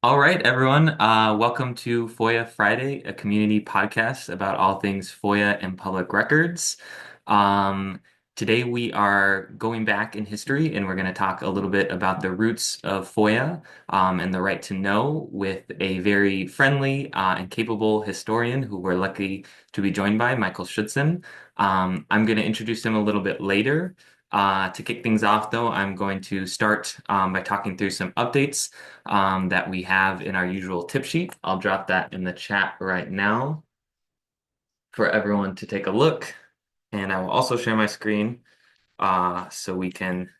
All right, everyone. Welcome to FOIA Friday, a community podcast about all things FOIA and public records. Um, Today we are going back in history and we're going to talk a little bit about the roots of FOIA and the right to know with a very friendly and capable historian who we're lucky to be joined by, Michael Schudson. I'm going to introduce him a little bit later. To kick things off, though, I'm going to start by talking through some updates that we have in our usual tip sheet. I'll drop that in the chat right now for everyone to take a look. And I will also share my screen so we can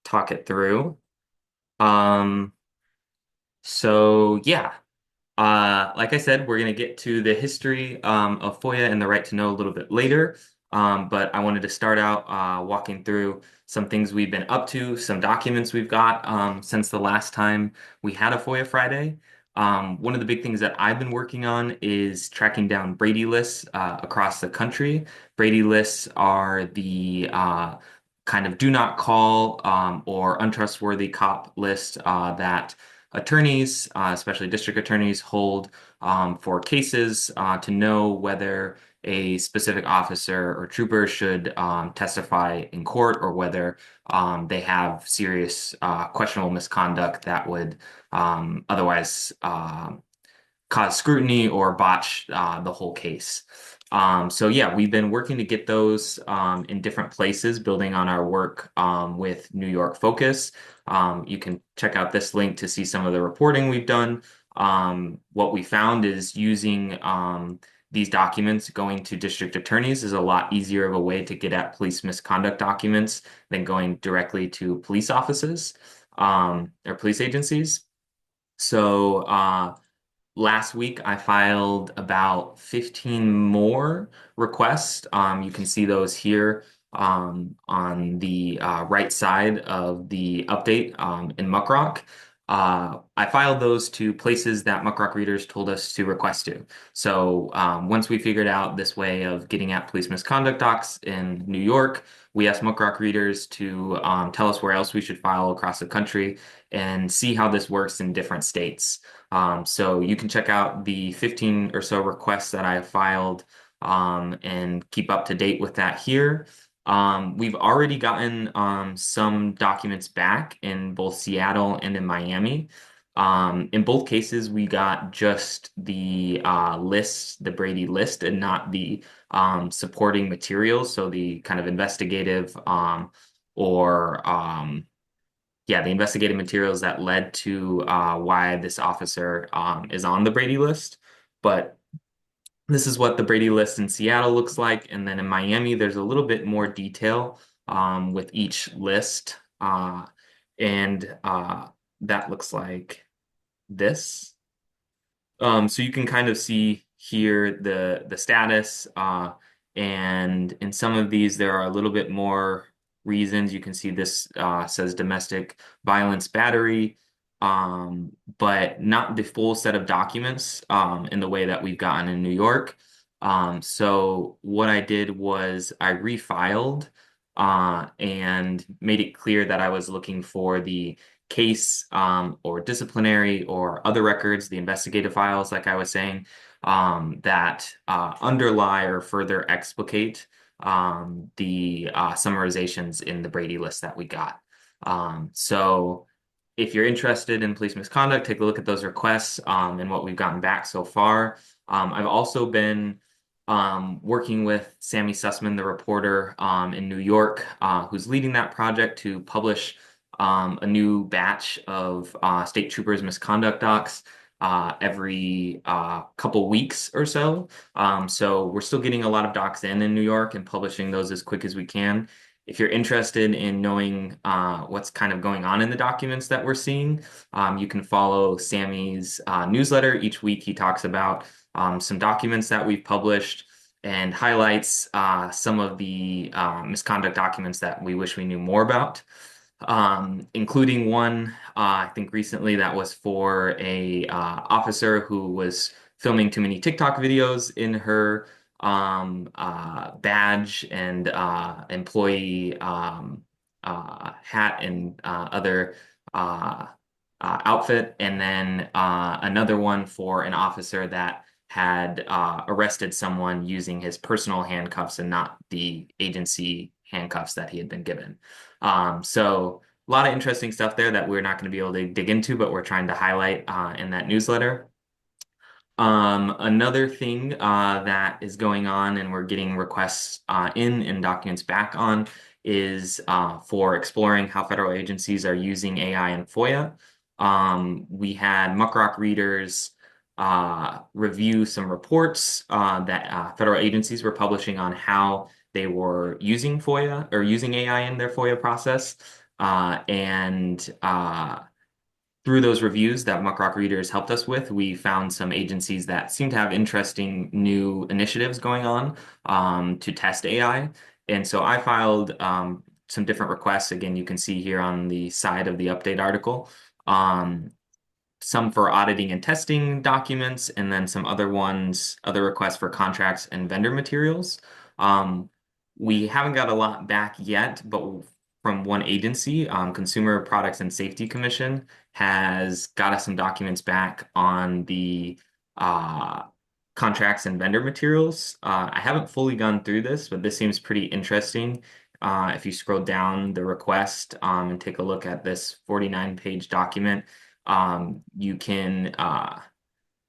talk it through. Um, so yeah, like I said, we're going to get to the history of FOIA and the right to know a little bit later. But I wanted to start out walking through some things we've been up to, some documents we've got since the last time we had a FOIA Friday. One of the big things that I've been working on is tracking down Brady lists across the country. Brady lists are the kind of do not call or untrustworthy cop list that attorneys, especially district attorneys, hold for cases to know whether a specific officer or trooper should testify in court or whether they have serious questionable misconduct that would otherwise cause scrutiny or botch the whole case. So yeah, we've been working to get those in different places, building on our work with New York Focus. You can check out this link to see some of the reporting we've done. What we found is using these documents going to district attorneys is a lot easier of a way to get at police misconduct documents than going directly to police offices or police agencies. So last week, I filed about 15 more requests. You can see those here on the right side of the update in Muckrock. I filed those to places that Muckrock readers told us to request to. So once we figured out this way of getting at police misconduct docs in New York, we asked Muckrock readers to tell us where else we should file across the country and see how this works in different states. So you can check out the 15 or so requests that I filed and keep up to date with that here. We've already gotten some documents back in both Seattle and in Miami. In both cases, we got just the list, the Brady list, and not the supporting materials. So the kind of investigative or yeah, the investigative materials that led to why this officer is on the Brady list. But this is what the Brady list in Seattle looks like. And then in Miami, there's a little bit more detail with each list. And that looks like this. So you can kind of see here the status, and in some of these there are a little bit more reasons. You can see this says domestic violence battery, but not the full set of documents in the way that we've gotten in New York. So what I did was I refiled and made it clear that I was looking for the case or disciplinary or other records, the investigative files, like I was saying, that underlie or further explicate the summarizations in the Brady list that we got. So if you're interested in police misconduct, take a look at those requests and what we've gotten back so far. I've also been working with Sammy Sussman, the reporter in New York, who's leading that project to publish a new batch of state troopers misconduct docs every couple weeks or so. So we're still getting a lot of docs in New York and publishing those as quick as we can. If you're interested in knowing what's kind of going on in the documents that we're seeing, you can follow Sammy's newsletter. Each week he talks about some documents that we've published and highlights some of the misconduct documents that we wish we knew more about, including one I think recently that was for a officer who was filming too many TikTok videos in her badge and employee hat and other outfit, and then another one for an officer that had arrested someone using his personal handcuffs and not the agency handcuffs that he had been given. So a lot of interesting stuff there that we're not going to be able to dig into, but we're trying to highlight in that newsletter. Another thing that is going on, and we're getting requests in and documents back on, is for exploring how federal agencies are using AI and FOIA. We had Muckrock readers review some reports that federal agencies were publishing on how they were using FOIA or using AI in their FOIA process. And through those reviews that Muckrock readers helped us with, we found some agencies that seem to have interesting new initiatives going on to test AI. And so I filed some different requests. Again, you can see here on the side of the update article. Um, some for auditing and testing documents, and then some other requests for contracts and vendor materials. Um, we haven't got a lot back yet, but from one agency, Consumer Products and Safety Commission, has got us some documents back on the uh, contracts and vendor materials. I haven't fully gone through this, but this seems pretty interesting. If you scroll down the request and take a look at this 49-page document, you can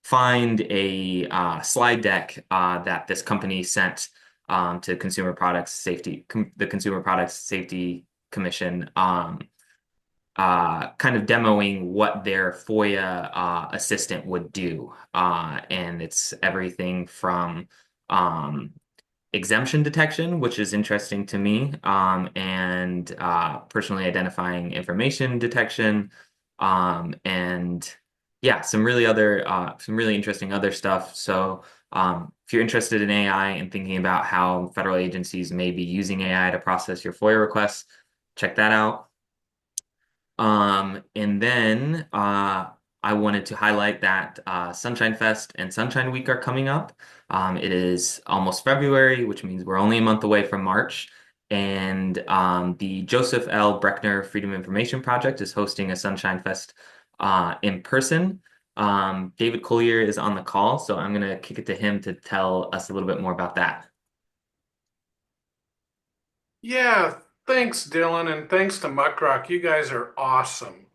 find a slide deck that this company sent to the Consumer Products Safety Commission, kind of demoing what their FOIA assistant would do. And it's everything from exemption detection, which is interesting to me, and personally identifying information detection, and yeah, some really interesting other stuff. So if you're interested in AI and thinking about how federal agencies may be using AI to process your FOIA requests, check that out. And then I wanted to highlight that Sunshine Fest and Sunshine Week are coming up. It is almost February, which means we're only a month away from March. And the Joseph L. Breckner Freedom Information Project is hosting a Sunshine Fest in person. David Collier is on the call, so I'm going to kick it to him to tell us a little bit more about that. Yeah, thanks, Dylan, and thanks to Muckrock. You guys are awesome.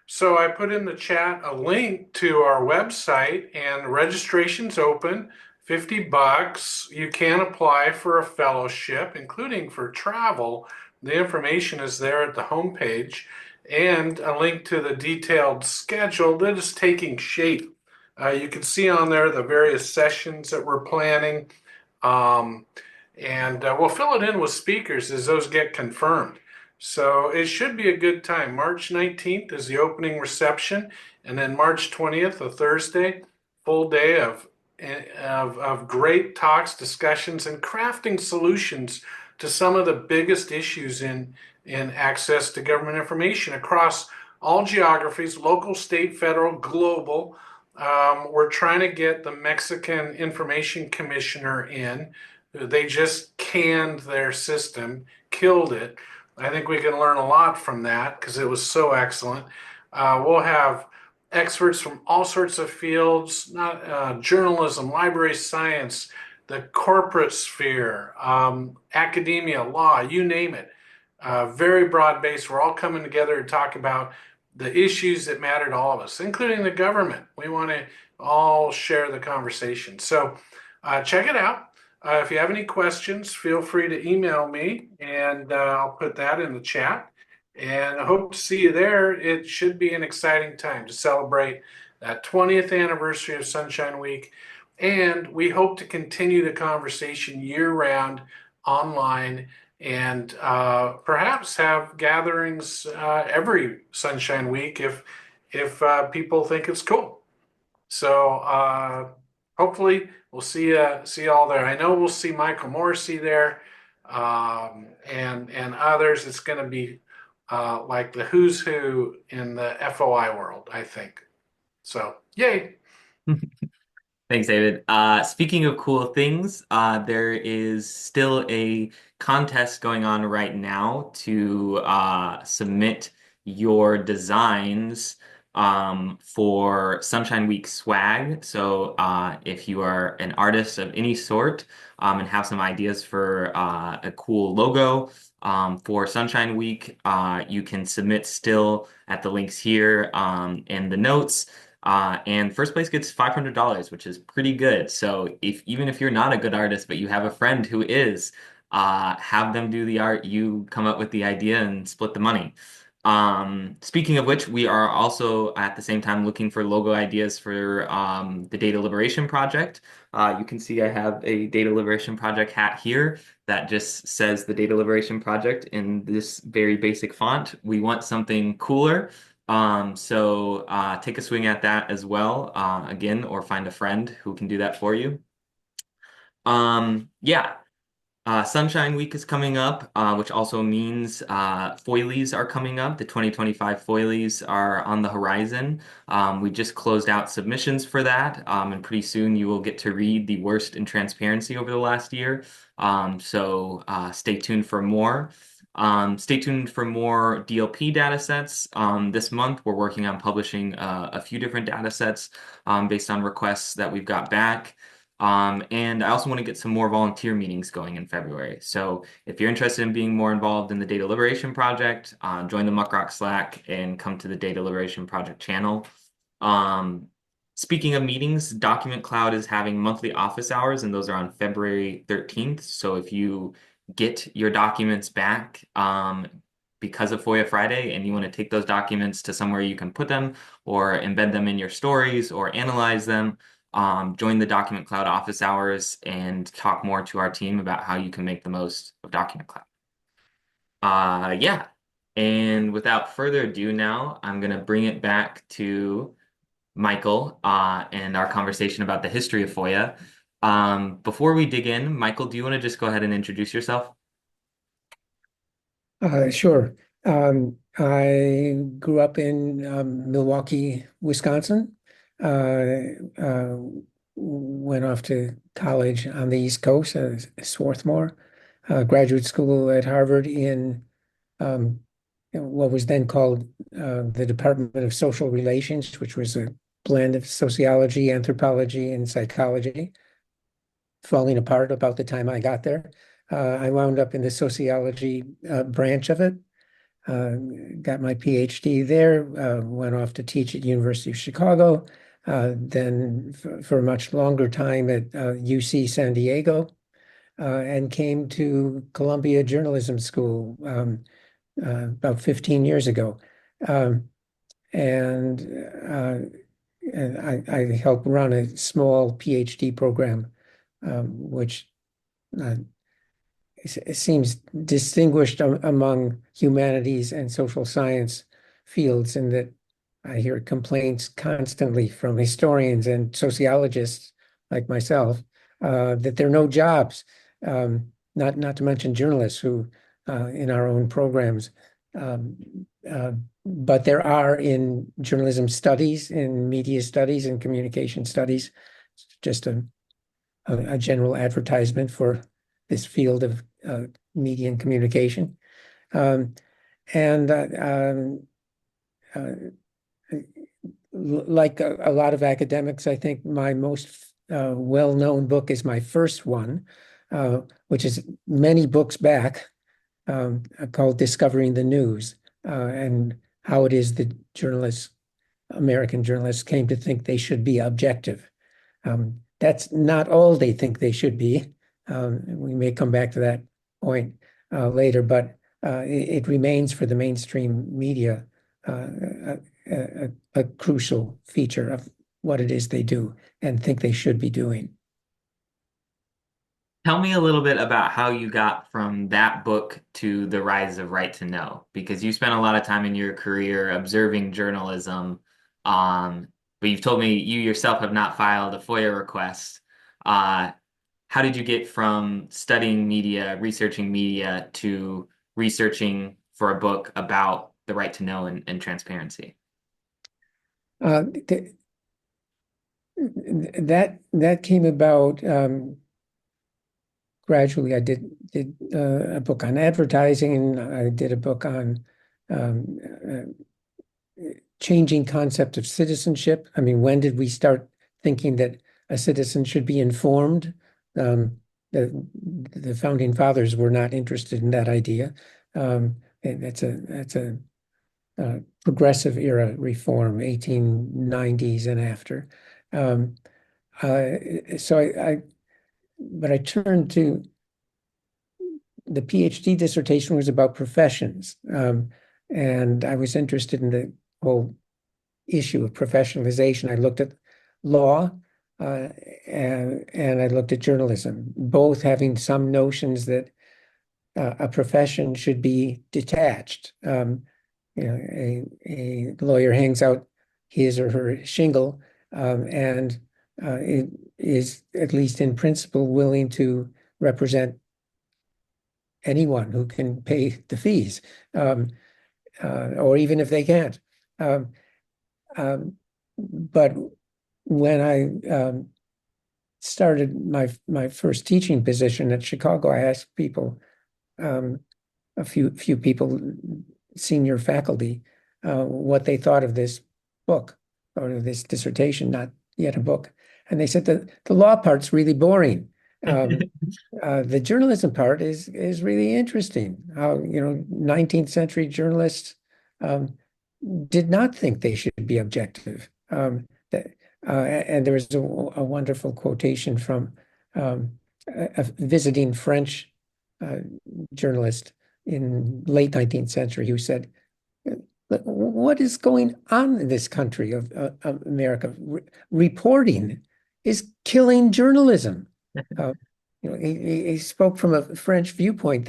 So I put in the chat a link to our website, and registration's open, $50. You can apply for a fellowship, including for travel. The information is there at the homepage, and a link to the detailed schedule that is taking shape. You can see on there the various sessions that we're planning. Um, and we'll fill it in with speakers as those get confirmed. So it should be a good time. March 19th is the opening reception, and then March 20th, a Thursday, full day of great talks, discussions, and crafting solutions to some of the biggest issues in access to government information across all geographies, local, state, federal, global. We're trying to get the Mexican Information Commissioner in. They just canned their system, killed it. I think we can learn a lot from that because it was so excellent. We'll have experts from all sorts of fields, not journalism, library science, the corporate sphere, academia, law, you name it. Very broad base. We're all coming together to talk about the issues that matter to all of us, including the government. We want to all share the conversation. So check it out. If you have any questions, feel free to email me and I'll put that in the chat. And I hope to see you there. It should be an exciting time to celebrate that 20th anniversary of Sunshine Week. And we hope to continue the conversation year round online and perhaps have gatherings every Sunshine Week if people think it's cool. So hopefully we'll see you all there. I know we'll see Michael Morrissey there, and others. It's going to be like the who's who in the FOI world, I think. So yay! Thanks, David. Speaking of cool things, there is still a contest going on right now to submit your designs for Sunshine Week swag. So if you are an artist of any sort and have some ideas for a cool logo for Sunshine Week, you can submit still at the links here in the notes. And first place gets $500, which is pretty good. So if even if you're not a good artist, but you have a friend who is, have them do the art, you come up with the idea and split the money. Speaking of which, we are also at the same time looking for logo ideas for the Data Liberation Project. You can see I have a Data Liberation Project hat here that just says the Data Liberation Project in this very basic font. We want something cooler. So take a swing at that as well, again, or find a friend who can do that for you. Yeah. Sunshine Week is coming up, which also means foilies are coming up. The 2025 foilies are on the horizon. We just closed out submissions for that, and pretty soon you will get to read the worst in transparency over the last year. So stay tuned for more. Stay tuned for more DLP data sets. This month, we're working on publishing a few different data sets based on requests that we've got back. And I also want to get some more volunteer meetings going in February. So if you're interested in being more involved in the Data Liberation Project, join the Muckrock Slack and come to the Data Liberation Project channel. Um, Speaking of meetings, Document Cloud is having monthly office hours, and those are on February 13th. So if you get your documents back because of FOIA Friday and you want to take those documents to somewhere you can put them or embed them in your stories or analyze them, join the Document Cloud office hours and talk more to our team about how you can make the most of Document Cloud. Yeah. And without further ado now, I'm going to bring it back to Michael and our conversation about the history of FOIA. Before we dig in, Michael, do you want to just go ahead and introduce yourself? Sure. I grew up in Milwaukee, Wisconsin. Uh, Went off to college on the East Coast, Swarthmore. Graduate school at Harvard in um, what was then called the Department of Social Relations, which was a blend of sociology, anthropology, and psychology, falling apart about the time I got there. I wound up in the sociology branch of it. Uh, got my PhD there, went off to teach at University of Chicago, then for a much longer time at UC San Diego, and came to Columbia Journalism School about 15 years ago. Um, and I helped run a small PhD program, which uh, it seems distinguished among humanities and social science fields in that I hear complaints constantly from historians and sociologists like myself that there are no jobs, not to mention journalists who in our own programs. Um, but there are in journalism studies, in media studies, and communication studies. It's just a general advertisement for this field of media and communication. Um, and uh, like a lot of academics, I think my most well-known book is my first one, which is many books back, called Discovering the News, and how it is that journalists, American journalists, came to think they should be objective. That's not all they think they should be. We may come back to that point later, but it remains for the mainstream media a crucial feature of what it is they do and think they should be doing. Tell me a little bit about how you got from that book to the rise of Right to Know, because you spent a lot of time in your career observing journalism, um, but you've told me you yourself have not filed a FOIA request. Uh, how did you get from studying media, researching media, to researching for a book about the right to know and transparency? Th that came about gradually. I did a book on advertising, and I did a book on um, changing concept of citizenship. I mean, when did we start thinking that a citizen should be informed? The founding fathers were not interested in that idea. And that's a progressive era reform, 1890s and after. Um, so but I turned to the PhD dissertation was about professions, and I was interested in the whole issue of professionalization. I looked at law, and I looked at journalism, both having some notions that a profession should be detached. A lawyer hangs out his or her shingle, and it is, at least in principle, willing to represent anyone who can pay the fees, um, or even if they can't. Um, but when I started my first teaching position at Chicago, I asked people, a few people, senior faculty, what they thought of this book or this dissertation, not yet a book. And they said that the law part's really boring. The journalism part is really interesting. How, 19th century journalists um, did not think they should be objective. And there was a wonderful quotation from a visiting French uh, journalist in late 19th century who said, "What is going on in this country of America? Reporting is killing journalism." Uh, he spoke from a French viewpoint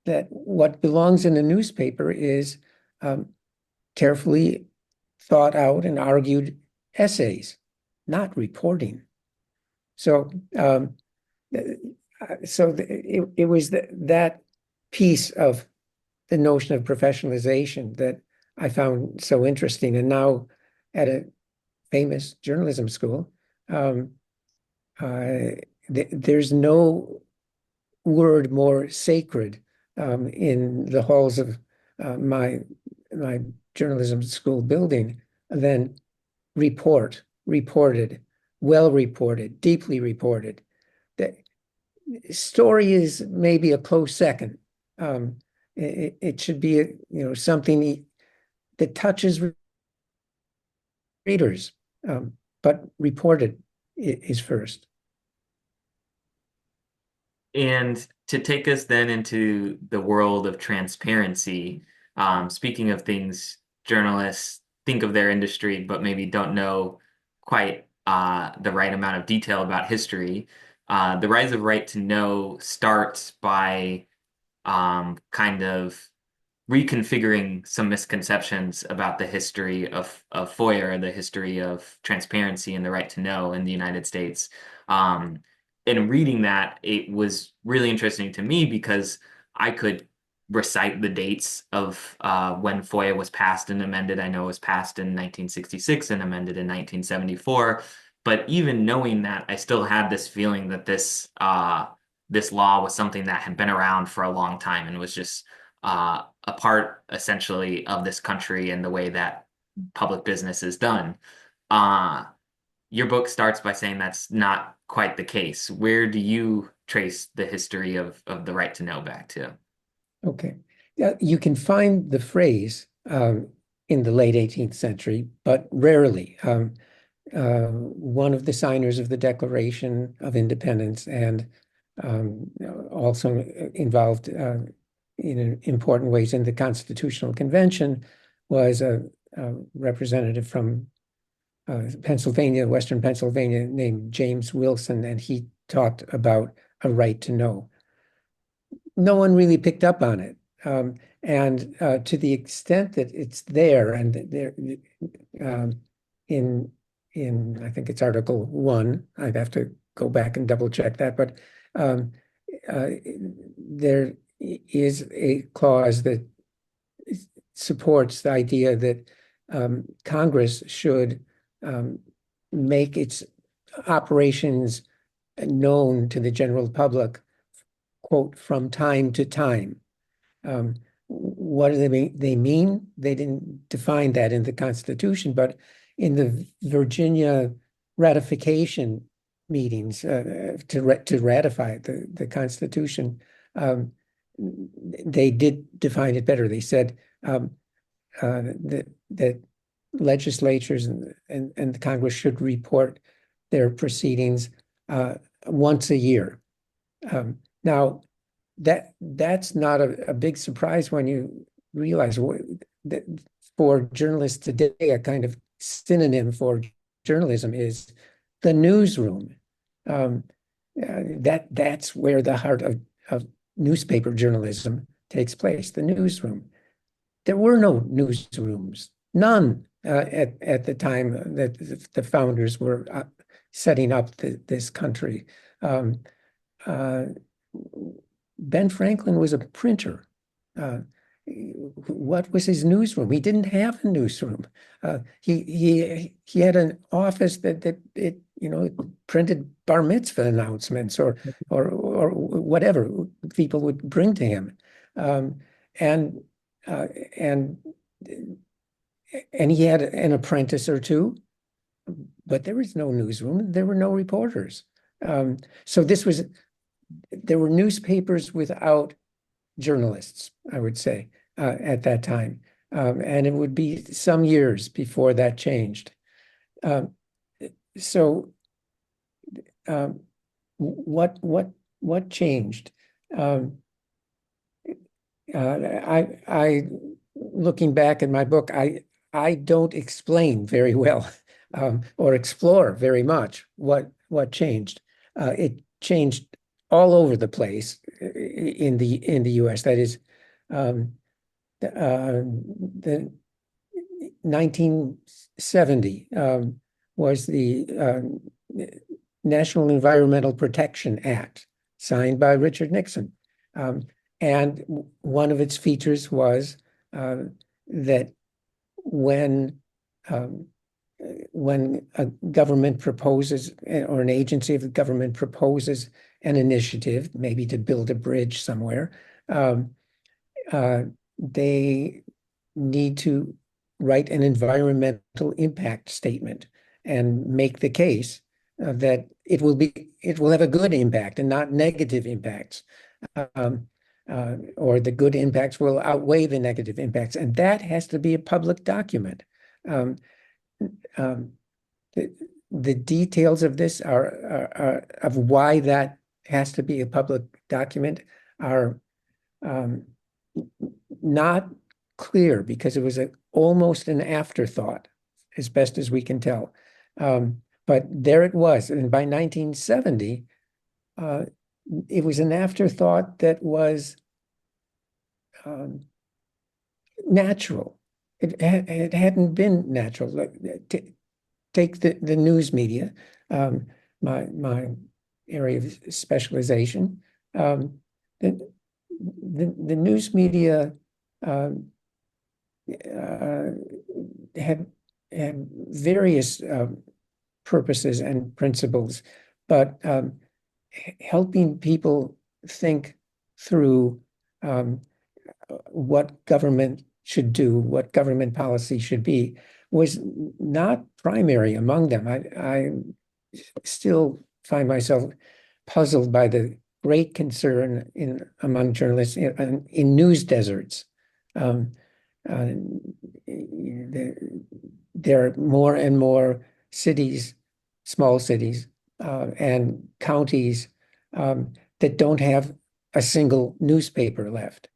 that what belongs in a newspaper is um, carefully thought out and argued essays, not reporting. So, it was that piece of the notion of professionalization that I found so interesting. And now, at a famous journalism school, um, there's no word more sacred in the halls of my journalism school building than reported, well reported, deeply reported. The story is maybe a close second. It should be something that touches readers, but reported is first. And to take us then into the world of transparency, speaking of things journalists think of their industry, but maybe don't know quite the right amount of detail about history. The rise of right to know starts by kind of reconfiguring some misconceptions about the history of FOIA, or the history of transparency and the right to know in the United States. Um, in reading that, it was really interesting to me because I could recite the dates of when FOIA was passed and amended. I know it was passed in 1966 and amended in 1974. But even knowing that, I still had this feeling that this law was something that had been around for a long time and was just a part essentially of this country and the way that public business is done. Uh, your book starts by saying that's not quite the case. Where do you trace the history of the right to know back to? Okay. Yeah, you can find the phrase in the late 18th century, but rarely. One of the signers of the Declaration of Independence and also involved in important ways in the Constitutional Convention was a representative from Pennsylvania, Western Pennsylvania, named James Wilson, and he talked about a right to know. No one really picked up on it. And to the extent that it's there, and there um, in I think it's Article 1, I'd have to go back and double check that, but um, uh, there is a clause that supports the idea that Congress should make its operations known to the general public, quote, from time to time. what do they mean? They didn't define that in the Constitution, but in the Virginia ratification meetings to ratify the Constitution, they did define it better. They said that legislatures and the Congress should report their proceedings once a year. Now, that's not a big surprise when you realize that for journalists today, a kind of synonym for journalism is the newsroom. That's where the heart of newspaper journalism takes place, the newsroom. There were no newsrooms, none at the time that the founders were setting up this country. Ben Franklin was a printer. What was his newsroom? He didn't have a newsroom. He had an office that printed bar mitzvah announcements or whatever people would bring to him, and he had an apprentice or two, but there was no newsroom. There were no reporters. So there were newspapers without journalists, I would say, at that time. And it would be some years before that changed. So what changed? I looking back in my book, I don't explain very well or explore very much what changed. It changed all over the place in the U.S. That is, the 1970 was the National Environmental Protection Act, signed by Richard Nixon. And one of its features was that when a government proposes, or an agency of the government proposes an initiative, maybe to build a bridge somewhere, they need to write an environmental impact statement and make the case that it will have a good impact and not negative impacts, or the good impacts will outweigh the negative impacts, and that has to be a public document. The details of this are of why that has to be a public document are not clear, because it was almost an afterthought, as best as we can tell. But there it was, and by 1970, it was an afterthought that was natural. It hadn't been natural. Take the news media, my area of specialization. The news media had various purposes and principles, but helping people think through what government should do, what government policy should be, was not primary among them. I still find myself puzzled by the great concern among journalists in news deserts. There are more and more cities, small cities, and counties that don't have a single newspaper left.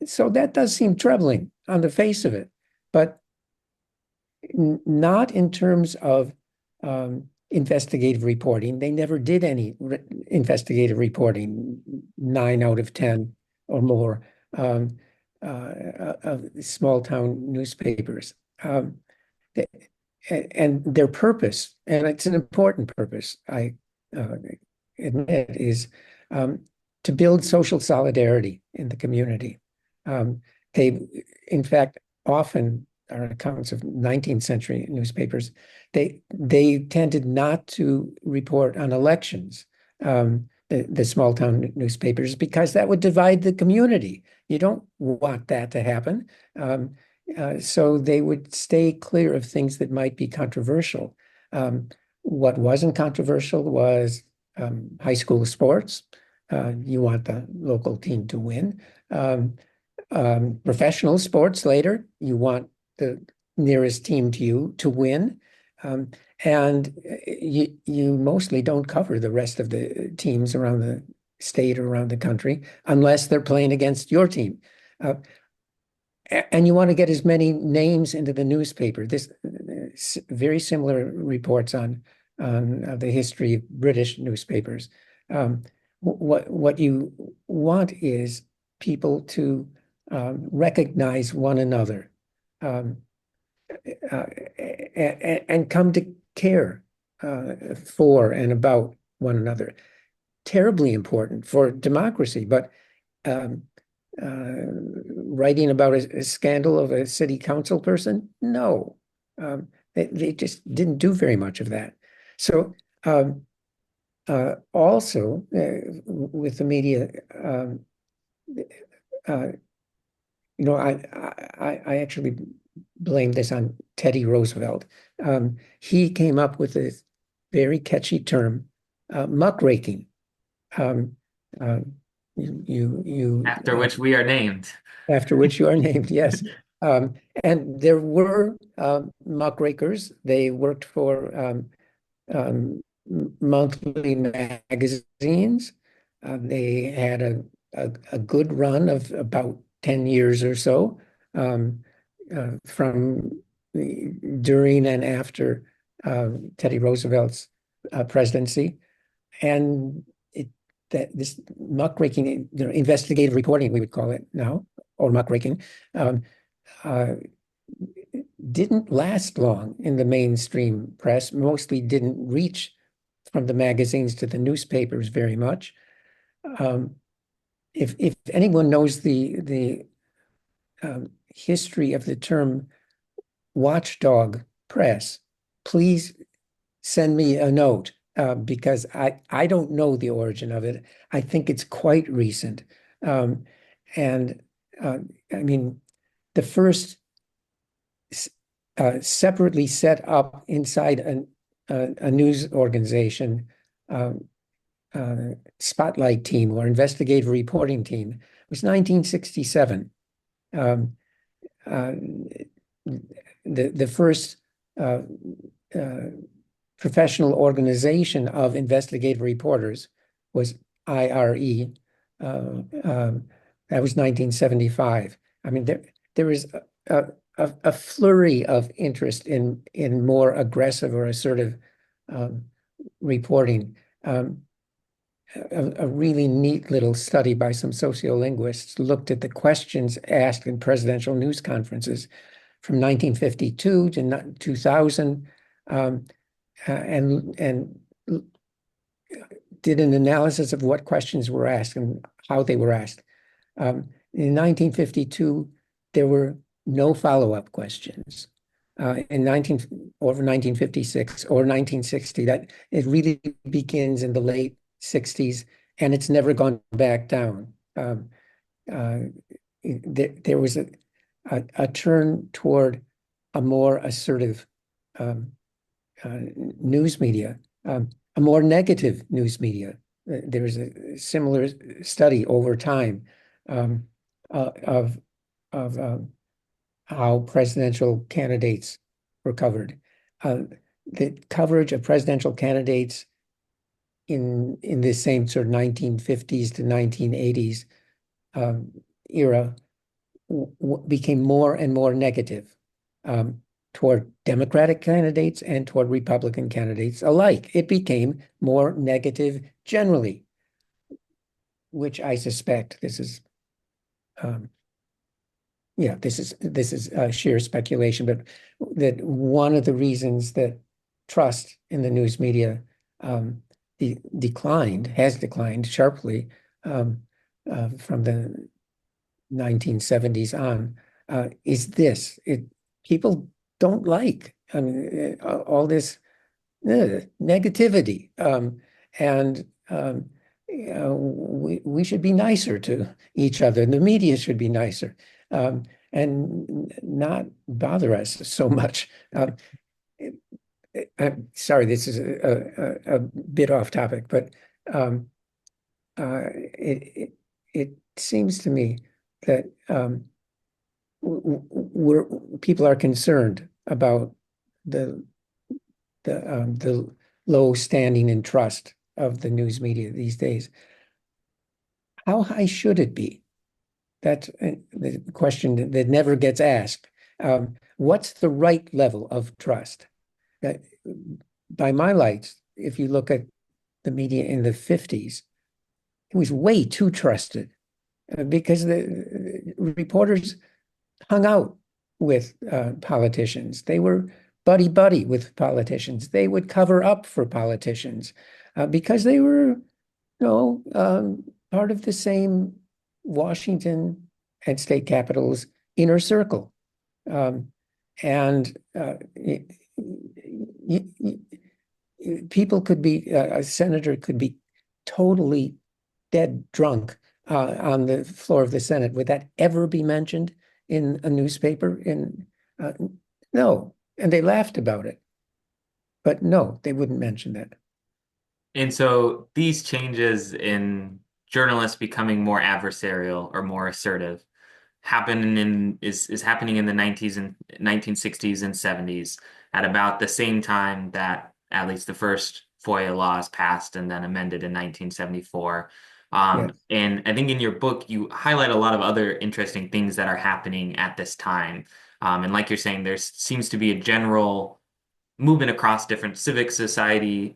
So that does seem troubling on the face of it, but not in terms of investigative reporting. They never did any investigative reporting, 9 out of 10 or more of small town newspapers. And their purpose, and it's an important purpose, I admit, is to build social solidarity in the community. They, in fact, often are accounts of 19th century newspapers. They tended not to report on elections the small town newspapers, because that would divide the community. You don't want that to happen. So they would stay clear of things that might be controversial. What wasn't controversial was high school sports. You want the local team to win. Professional sports later, you want the nearest team to you to win. And you mostly don't cover the rest of the teams around the state or around the country unless they're playing against your team. And you want to get as many names into the newspaper. This very similar reports on the history of British newspapers. What you want is people to recognize one another um, and come to care for and about one another. Terribly important for democracy, but um, writing about a scandal of a city council person, no. They just didn't do very much of that. So also with the media, uh, I actually blame this on Teddy Roosevelt. He came up with a very catchy term, muckraking. Um, uh, After which we are named. After which you are named, yes. Um, and there were muckrakers. They worked for um, monthly magazines. They had a good run of about 10 years or so from during and after Teddy Roosevelt's presidency. And this muckraking, investigative reporting, we would call it now, or muckraking, um, uh, didn't last long in the mainstream press, mostly didn't reach from the magazines to the newspapers very much. If anyone knows the history of the term watchdog press, please send me a note because I don't know the origin of it. I think it's quite recent. And I mean, the first separately set up inside a news organization spotlight team or investigative reporting team was 1967. The first professional organization of investigative reporters was IRE. That was 1975. I mean, there was a flurry of interest in more aggressive or assertive reporting. A really neat little study by some sociolinguists looked at the questions asked in presidential news conferences from 1952 to 2000, and did an analysis of what questions were asked and how they were asked. In 1952, there were no follow-up questions. Over 1956 or 1960, that it really begins in the late 60s, and it's never gone back down. There was a turn toward a more assertive news media, a more negative news media. There's a similar study over time of how presidential candidates were covered. The coverage of presidential candidates in the same sort of 1950s to 1980s era became more and more negative toward Democratic candidates and toward Republican candidates alike. It became more negative generally, which I suspect this is sheer speculation, but that one of the reasons that trust in the news media has declined sharply from the 1970s on is this. People don't like, I mean, all this negativity. And we should be nicer to each other. The media should be nicer, and not bother us so much. I'm sorry, this is a bit off topic, but um, it seems to me that we're people are concerned about the the low standing and trust of the news media these days. How high should it be? That's the question that never gets asked. What's the right level of trust? Uh, by my lights, if you look at the media in the 50s, it was way too trusted because the reporters hung out with politicians. They were buddy buddy with politicians. They would cover up for politicians because they were, part of the same Washington and state capitals inner circle. Um, and people could be, a senator could be totally dead drunk on the floor of the Senate. Would that ever be mentioned in a newspaper? Uh, no, and they laughed about it, but no, they wouldn't mention that. And so these changes in journalists becoming more adversarial or more assertive is happening in the 90s and 1960s and 70s at about the same time that at least the first FOIA laws passed and then amended in 1974. Yes, And I think in your book you highlight a lot of other interesting things that are happening at this time. And like you're saying, there seems to be a general movement across different civic society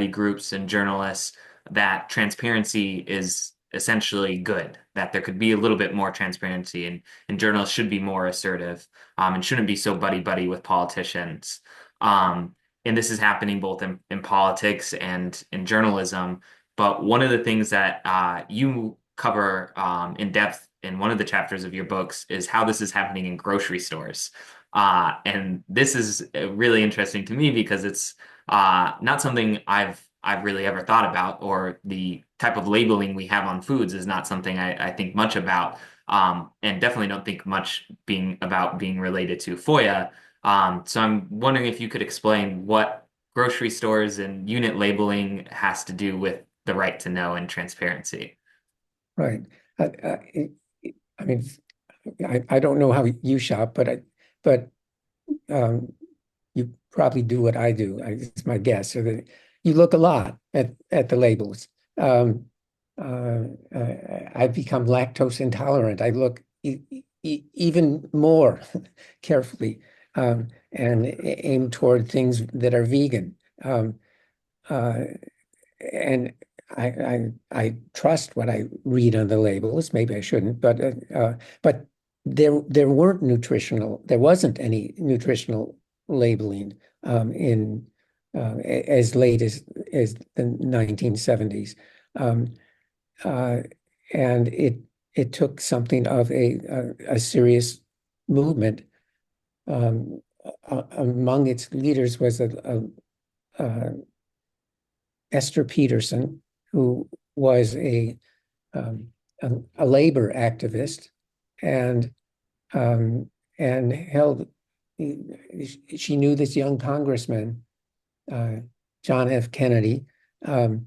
groups and journalists that transparency is essentially good, that there could be a little bit more transparency and journalists should be more assertive and shouldn't be so buddy-buddy with politicians. And this is happening both in politics and in journalism. But one of the things that you cover in depth in one of the chapters of your books is how this is happening in grocery stores. And this is really interesting to me because it's not something I've really ever thought about, or the type of labeling we have on foods is not something I think much about, and definitely don't think much being related to FOIA. So I'm wondering if you could explain what grocery stores and unit labeling has to do with the right to know and transparency. right. I mean, I don't know how you shop, but um, you probably do what I do. It's my guess. So that you look a lot at the labels. Um, I've become lactose intolerant. I look even more carefully and aim toward things that are vegan. Uh, and I trust what I read on the labels. Maybe I shouldn't, but there wasn't any nutritional labeling in as late as the 1970s. Um, uh, and it took something of a serious movement. Among its leaders was a Esther Peterson, who was um, a labor activist and um, and held. She knew this young congressman, uh, John F. Kennedy, and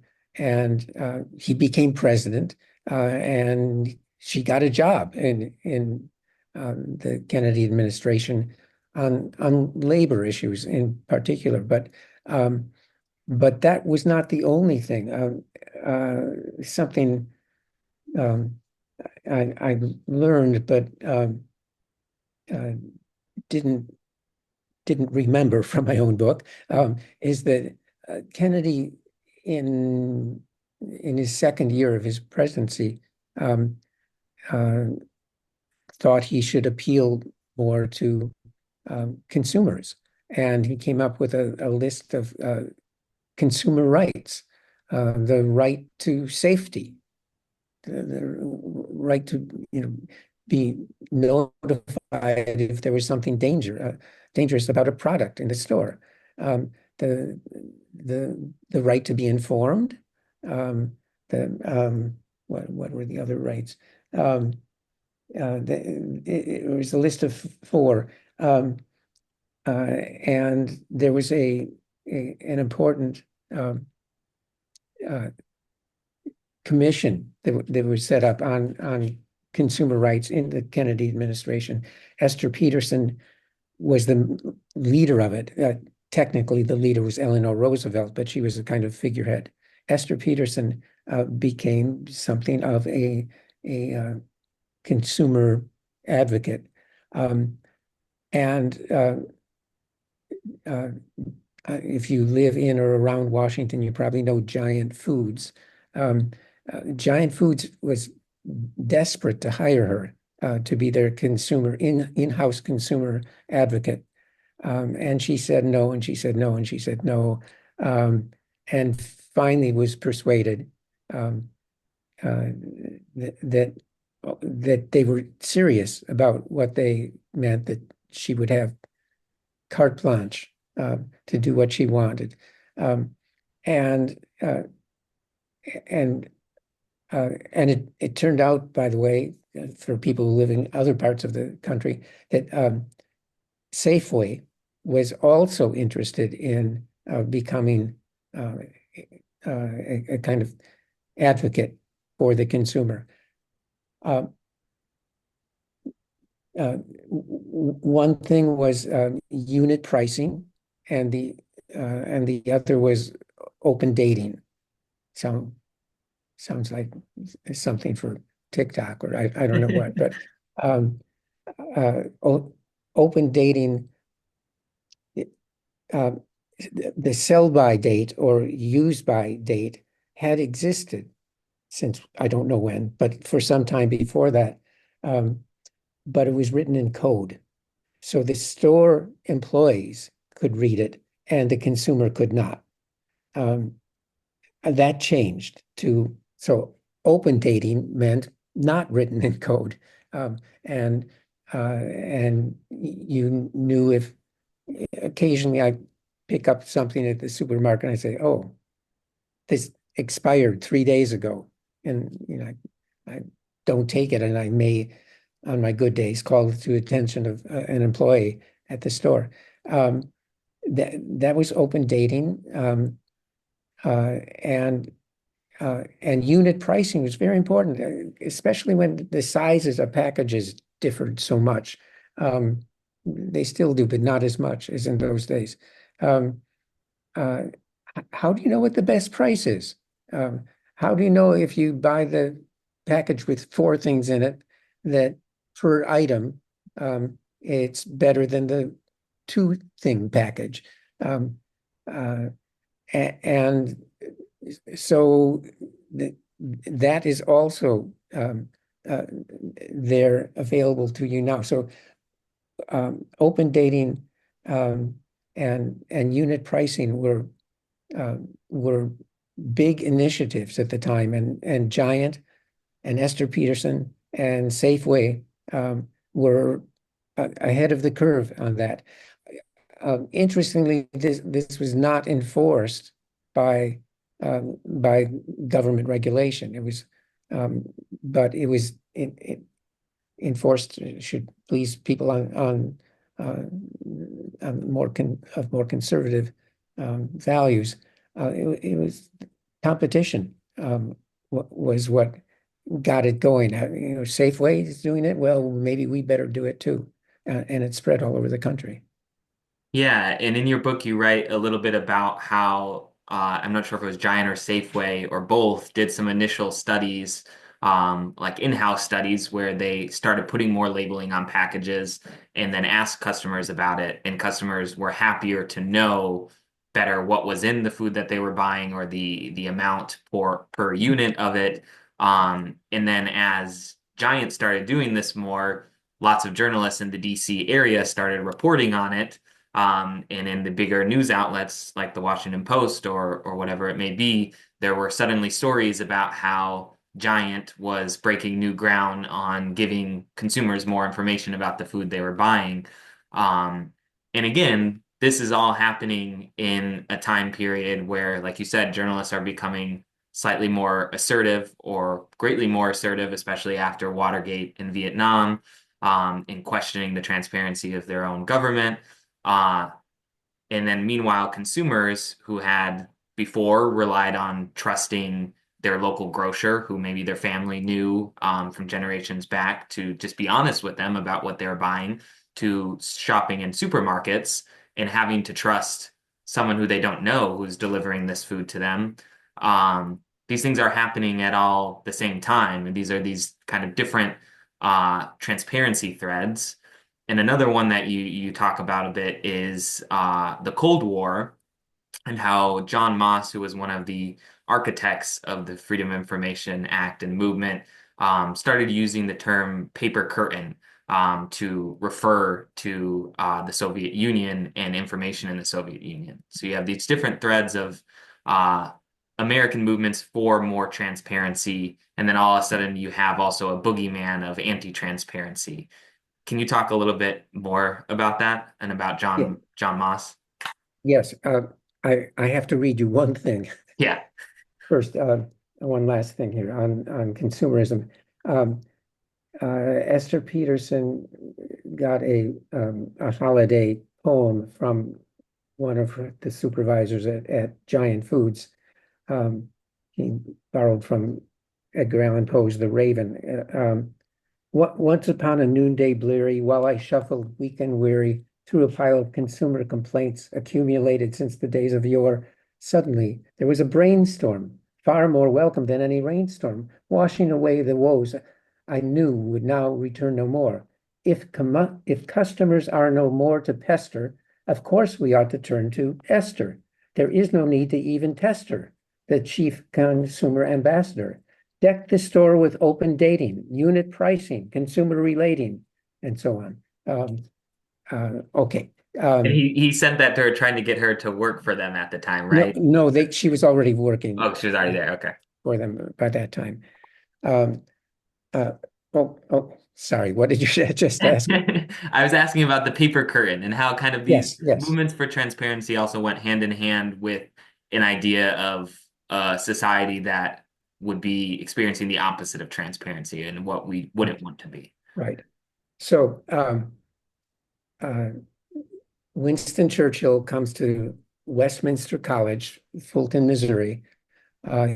he became president, and she got a job in the Kennedy administration on labor issues in particular, but that was not the only thing. Something um, I learned, but uh, didn't didn't remember from my own book, is that Kennedy, in his second year of his presidency, um, uh, thought he should appeal more to consumers, and he came up with a list of consumer rights, the right to safety, the right to be notified if there was something dangerous about a product in the store, the the right to be informed, the what were the other rights? Um, it was a list of four, and there was an important um, uh, commission that was set up on consumer rights in the Kennedy administration. Esther Peterson was the leader of it. Technically, the leader was Eleanor Roosevelt, but she was a kind of figurehead. Esther Peterson became something of a consumer advocate. Um, and uh, if you live in or around Washington, you probably know Giant Foods. Giant Foods was desperate to hire her to be their in-house consumer advocate. And she said no, and she said no, and she said no, and finally was persuaded um, uh, that that they were serious about what they meant, that she would have carte blanche to do what she wanted. Um, and uh, and it turned out, by the way, for people who live in other parts of the country, that Safeway was also interested in becoming uh, a kind of advocate for the consumer. Uh, One thing was unit pricing, and the other was open dating. So sounds like something for TikTok, or I don't know what, but um, open dating, uh, the sell by date or use by date had existed since I don't know when, but for some time before that. Um, but it was written in code. So the store employees could read it and the consumer could not. Um, and that changed to, so open dating meant not written in code. And you knew if occasionally I pick up something at the supermarket and I say, oh, this expired 3 days ago. And I don't take it, and I may, on my good days, call it to attention of an employee at the store. Um, that was open dating, uh, and and unit pricing was very important, especially when the sizes of packages differed so much. Um, they still do, but not as much as in those days. Um, uh, how do you know what the best price is? Um, how do you know if you buy the package with four things in it that per item it's better than the two thing package? Um, uh, and so that is also uh, there available to you now. So open dating um, and unit pricing were big initiatives at the time, and Giant and Esther Peterson and Safeway were ahead of the curve on that. Interestingly, this was not enforced by government regulation. It was, but it was enforced, should please people on more conservative values. It was competition was what got it going. Safeway is doing it. Well, maybe we better do it too. And it spread all over the country. Yeah, and in your book, you write a little bit about how I'm not sure if it was Giant or Safeway or both did some initial studies, like in-house studies, where they started putting more labeling on packages and then asked customers about it. And customers were happier to know better what was in the food that they were buying or the amount per unit of it. And then as Giant started doing this more, lots of journalists in the DC area started reporting on it. And in the bigger news outlets like the Washington Post or whatever it may be, there were suddenly stories about how Giant was breaking new ground on giving consumers more information about the food they were buying. Um, and again, this is all happening in a time period where, like you said, journalists are becoming slightly more assertive or greatly more assertive, especially after Watergate in Vietnam, in questioning the transparency of their own government. Uh, and then meanwhile, consumers who had before relied on trusting their local grocer, who maybe their family knew from generations back, to just be honest with them about what they're buying, to shopping in supermarkets and having to trust someone who they don't know who's delivering this food to them. These things are happening at all the same time, and these are these kind of different transparency threads. And another one that you talk about a bit is the Cold War and how John Moss, who was one of the architects of the Freedom of Information Act and movement, started using the term paper curtain to refer to the Soviet Union and information in the Soviet Union. So you have these different threads of uh, American movements for more transparency, and then all of a sudden you have also a boogeyman of anti-transparency. Can you talk a little bit more about that and about Yeah. John Moss? Yes. I have to read you one thing Yeah. first. One last thing here on consumerism. Um, Esther Peterson got a holiday poem from one of the supervisors at Giant Foods. He borrowed from Edgar Allan Poe's The Raven. Once upon a noonday bleary, while I shuffled weak and weary through a pile of consumer complaints accumulated since the days of yore, suddenly there was a brainstorm, far more welcome than any rainstorm, washing away the woes I knew would now return no more. If customers are no more to pester, of course we ought to turn to Esther. There is no need to even test her, the chief consumer ambassador. Deck the store with open dating, unit pricing, consumer relating, and so on. Okay. And he sent that to her trying to get her to work for them at the time, No, right? no, she was already working Oh, she was already there. Okay. for them by that time. Um, uh, sorry. What did you just ask? I was asking about the paper curtain and how kind of these Yes, yes, movements for transparency also went hand in hand with an idea of a society that would be experiencing the opposite of transparency and what we wouldn't want to be. right. So uh, Winston Churchill comes to Westminster College, Fulton, Missouri, in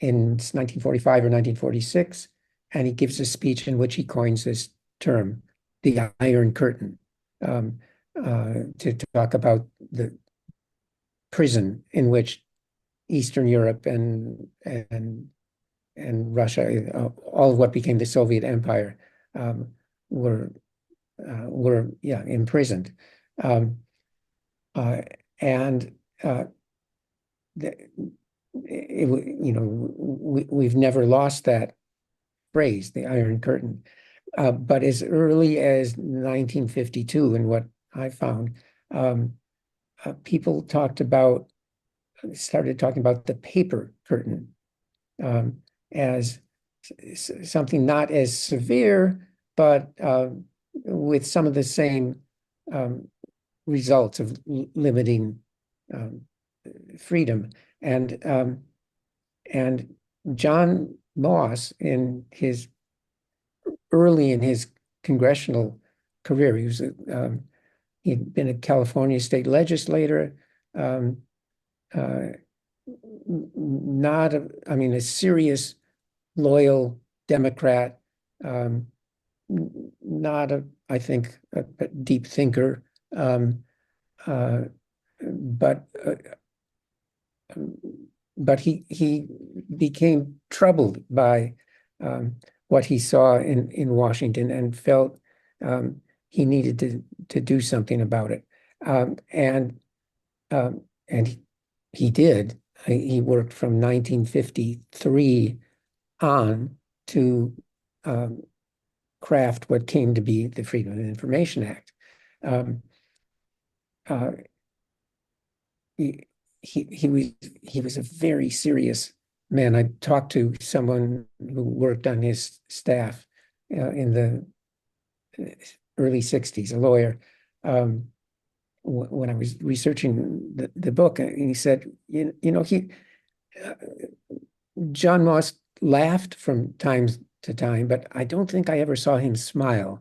1945 or 1946, and he gives a speech in which he coins this term, the Iron Curtain, to talk about the prison in which Eastern Europe and Russia, all of what became the Soviet Empire, um, were imprisoned, um, uh, and the, we've never lost that phrase, the Iron Curtain. But as early as 1952, and what I found, um, people started talking about the paper curtain, as something not as severe, but with some of the same um, results of limiting um, freedom. And John Moss, early in his congressional career, he'd been a California state legislator, um, uh, a serious, loyal Democrat, not I think, a deep thinker, um, uh, but he became troubled by what he saw in Washington and felt he needed to do something about it. And he did. He worked from 1953 on to craft what came to be the Freedom of Information Act. Um, uh, he, he was a very serious man. I talked to someone who worked on his staff in the early 60s, a lawyer, when I was researching the book, and he said, John Moss laughed from time to time, but I don't think I ever saw him smile.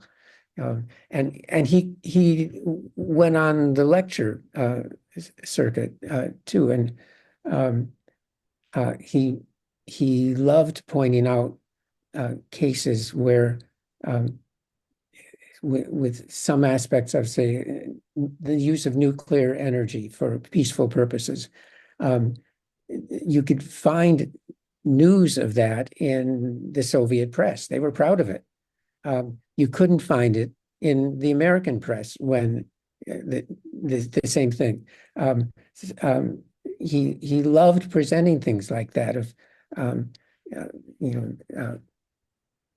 And he went on the lecture circuit too, and um, he loved pointing out cases where um, with some aspects of, say, the use of nuclear energy for peaceful purposes. Um, you could find news of that in the Soviet press. They were proud of it. You couldn't find it in the American press when the same thing. Um, he loved presenting things like that of um, uh,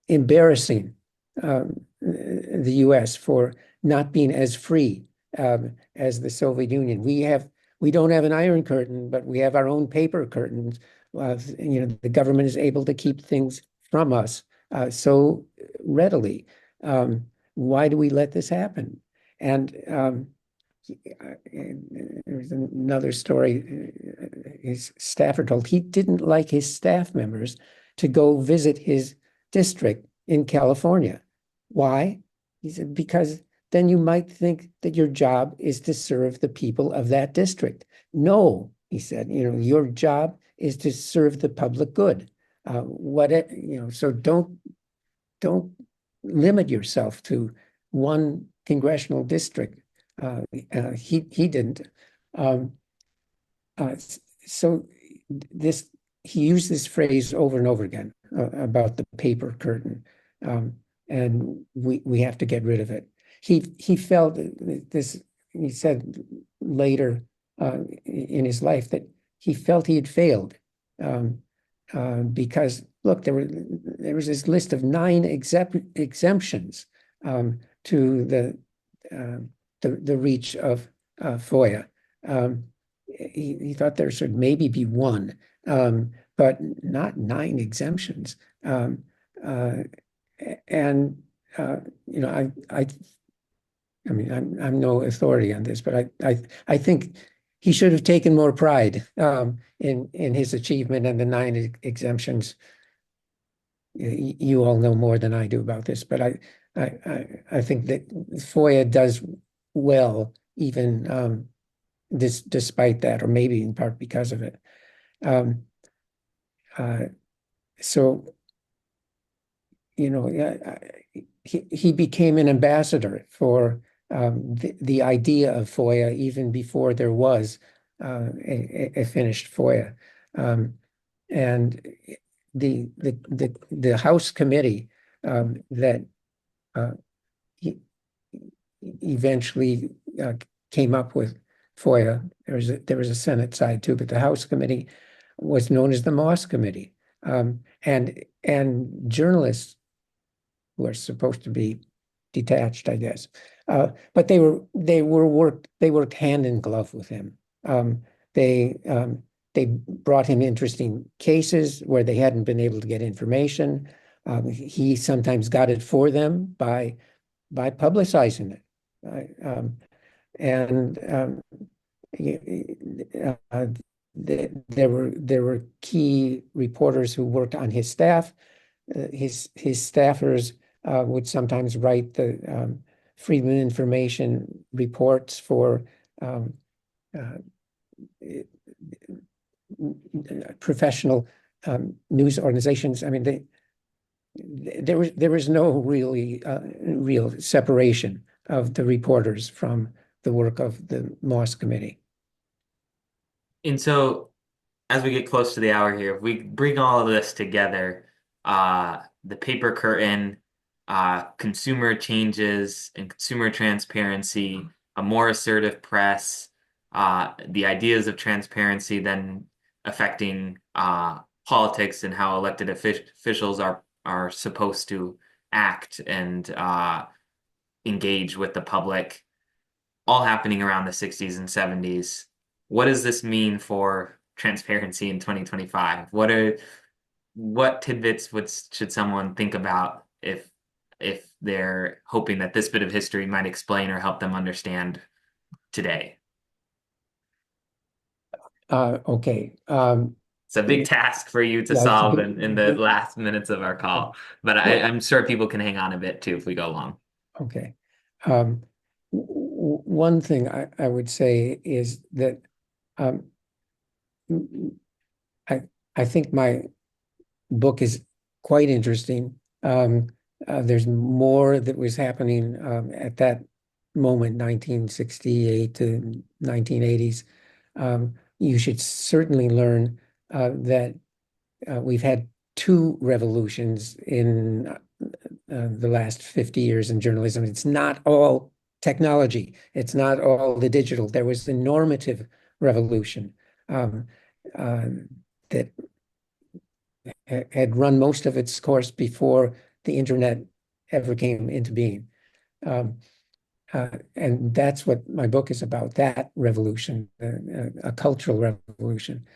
embarrassing the U.S. for not being as free as the Soviet Union. We don't have an Iron Curtain, but we have our own paper curtains. The government is able to keep things from us so readily. Why do we let this happen? And there's another story his staffer told. He didn't like his staff members to go visit his district in California. Why? He said, because then you might think that your job is to serve the people of that district. No, he said, your job is to serve the public good. So don't limit yourself to one congressional district. He didn't. Um, uh, so this he used this phrase over and over again about the paper curtain, um, and we have to get rid of it. He felt this. He said later in his life that he felt he had failed because look, there was this list of 9 exemptions to the reach of FOIA. Um, he thought there should maybe be one, but not 9 exemptions. Uh, and I mean, I'm no authority on this, but I think he should have taken more pride in his achievement and the 9 exemptions. You all know more than I do about this, but I think that FOIA does well even despite that, or maybe in part because of it. Um, uh, so, he became an ambassador for the idea of FOIA even before there was a finished FOIA. And the House committee that uh, he eventually came up with FOIA. There was a Senate side too, but the House committee was known as the Moss Committee. And journalists who are supposed to be detached, I guess, but they worked hand in glove with him. They brought him interesting cases where they hadn't been able to get information. He sometimes got it for them by publicizing it. And there were key reporters who worked on his staff. His staffers would sometimes write the Freedom of Information reports for uh, professional news organizations. I mean, there was no real separation of the reporters from the work of the Moss Committee. And so, as we get close to the hour here, if we bring all of this together, the paper curtain, consumer changes and consumer transparency, a more assertive press, the ideas of transparency then affecting politics and how elected officials are supposed to act and engage with the public, all happening around the 60s and 70s. What does this mean for transparency in 2025? What tidbits should someone think about if they're hoping that this bit of history might explain or help them understand today? Okay. It's a big task for you to Yeah, it's a solve in the big, last minutes of our call, but well, I'm sure people can hang on a bit too if we go long. okay. Um, One thing I would say is that um, I I think my book is quite interesting. There's more that was happening at that moment, 1968 to 1980s. You should certainly learn that we've had two revolutions in the last 50 years in journalism. It's not all technology. It's not all the digital. There was the normative revolution um, uh, that had run most of its course before the internet ever came into being. Um, and that's what my book is about, that revolution, a cultural revolution.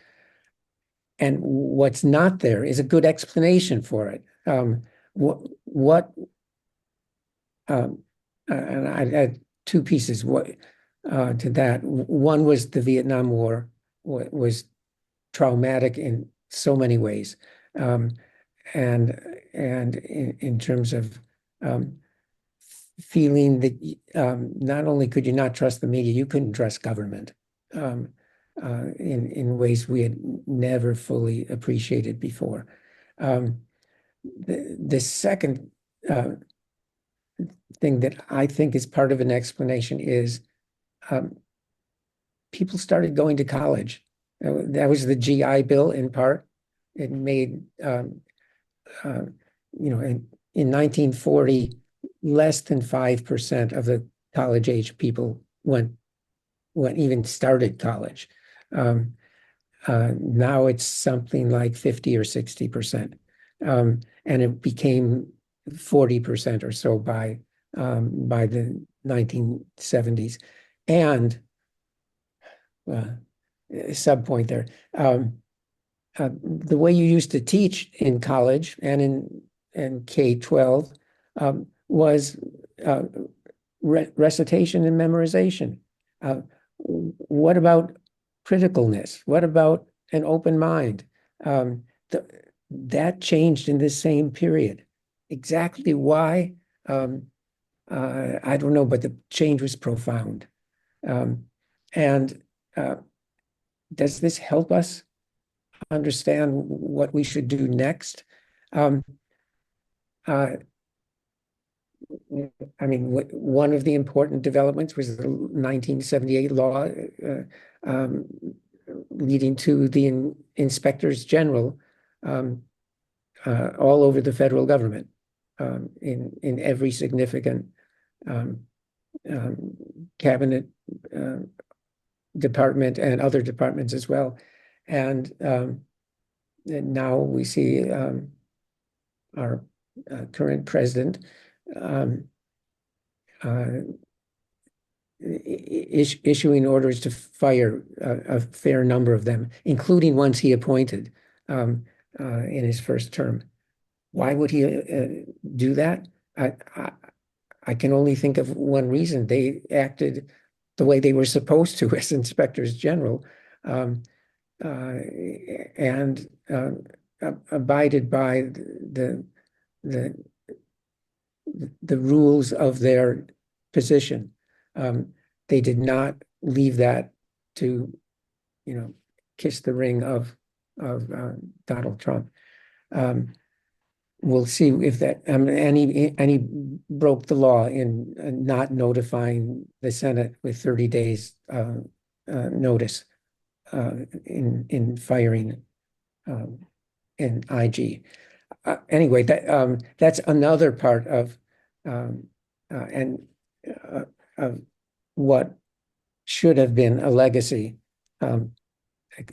And what's not there is a good explanation for it. What and I had two pieces to that. One was the Vietnam War was traumatic in so many ways. Um, and in terms of um, feeling that not only could you not trust the media, you couldn't trust government um, in ways we had never fully appreciated before. Um, the second thing that I think is part of an explanation is um, people started going to college. That was the GI Bill in part. It made uh, in 1940, less than 5% of the college age people went even started college. Um, Now it's something like 50 or 60%. And it became 40% or so by the 1970s. And uh, sub point there. The way you used to teach in college and in K-12 was recitation and memorization. What about criticalness? What about an open mind? Um, th that changed in this same period. Exactly why? Um, I don't know, but the change was profound. Um, and does this help us understand what we should do next? Um, uh, I mean, one of the important developments was the 1978 law um, leading to the inspectors general um, all over the federal government in every significant um, um, cabinet uh, department and other departments as well. And now we see our current president um, uh, issuing orders to fire a fair number of them, including ones he appointed in his first term. Why would he do that? I, I can only think of one reason. They acted the way they were supposed to as inspectors general, um, and abided by the the rules of their position. Um, they did not leave that to, kiss the ring of Donald Trump. Um, we'll see if that, and he broke the law in not notifying the Senate with 30 days notice in firing in IG. Anyway, that's another part um, and of what should have been a legacy,